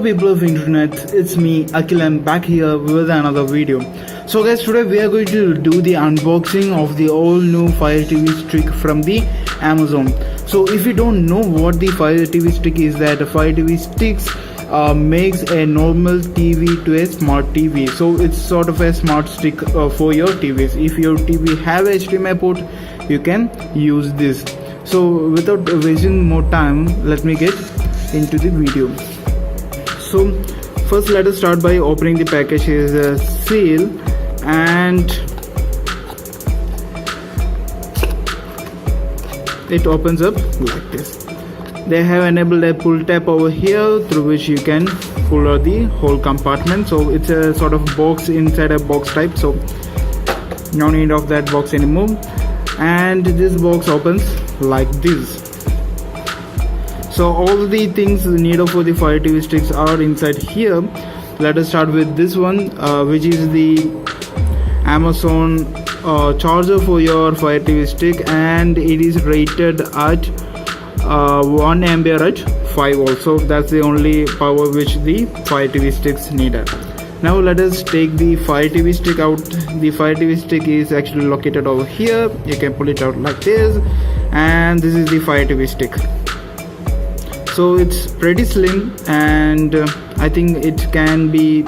people of internet, it's me Akhil. I'm back here with another video. So guys, today we are going to do the unboxing of the all new Fire TV Stick from the Amazon. So if you don't know what the Fire TV Stick is, that Fire TV Sticks makes a normal TV to a smart TV. So it's sort of a smart stick for your TVs. If your TV have HDMI port, you can use this. So without wasting more time, let me get into the video. So first let us start by opening the package. Here is a seal and it opens up like this. They have enabled a pull tab over here through which you can pull out the whole compartment. So it's a sort of box inside a box type, so no need of that box anymore. And this box opens like this. So all the things needed for the Fire TV Sticks are inside here. Let us start with this one, which is the Amazon charger for your Fire TV Stick, and it is rated at 1 ampere at 5 also. That's the only power which the Fire TV Sticks needed. Now let us take the Fire TV Stick out. The Fire TV Stick is actually located over here. You can pull it out like this, and this is the Fire TV Stick. So it's pretty slim, and I think it can be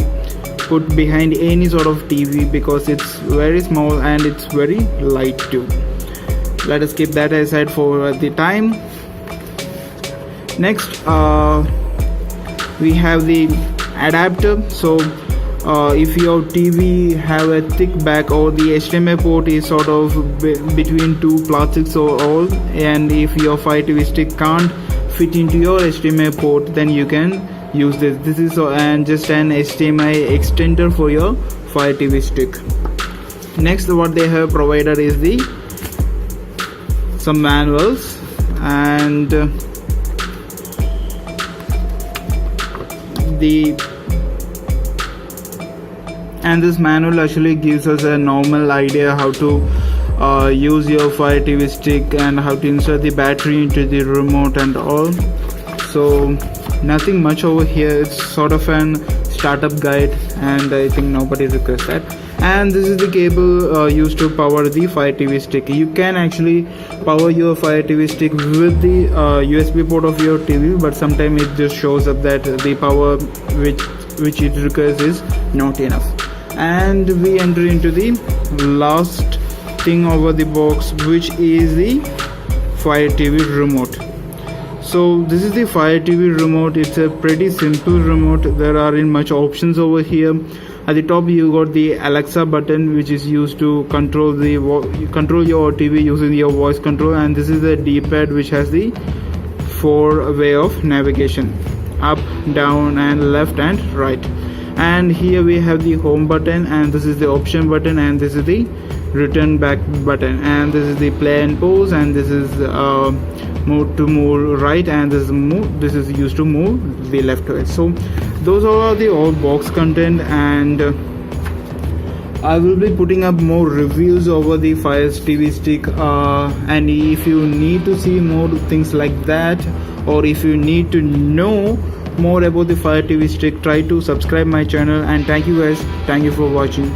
put behind any sort of TV because it's very small and it's very light too. Let us keep that aside for the time. Next we have the adapter. So if your TV have a thick back or the HDMI port is sort of between two plastics or all, and if your Fire TV Stick can't fit into your HDMI port, then you can use this. This is just an HDMI extender for your Fire TV Stick. Next, what they have provided is some manuals, and this manual actually gives us a normal idea how to use your Fire TV Stick and how to insert the battery into the remote and all. So nothing much over here. It's sort of an startup guide, and I think nobody requests that. And this is the cable used to power the Fire TV Stick. You can actually power your Fire TV Stick with the USB port of your TV, but sometimes it just shows up that the power which it requires is not enough. And we enter into the last thing over the box, which is the Fire TV remote. So this is the Fire TV remote. It's a pretty simple remote. There aren't much options over here. At the top you got the Alexa button, which is used to control your TV using your voice control, and this is the D-pad which has the 4-way of navigation: up, down, and left and right. And here we have the home button, and this is the option button, and this is the return back button, and this is the play and pause, and this is move right, and this is used to move the left way. So those are the all box content, and I will be putting up more reviews over the Fire TV Stick, and if you need to see more things like that, or if you need to know more about the Fire TV Stick, try to subscribe my channel. And thank you guys, thank you for watching.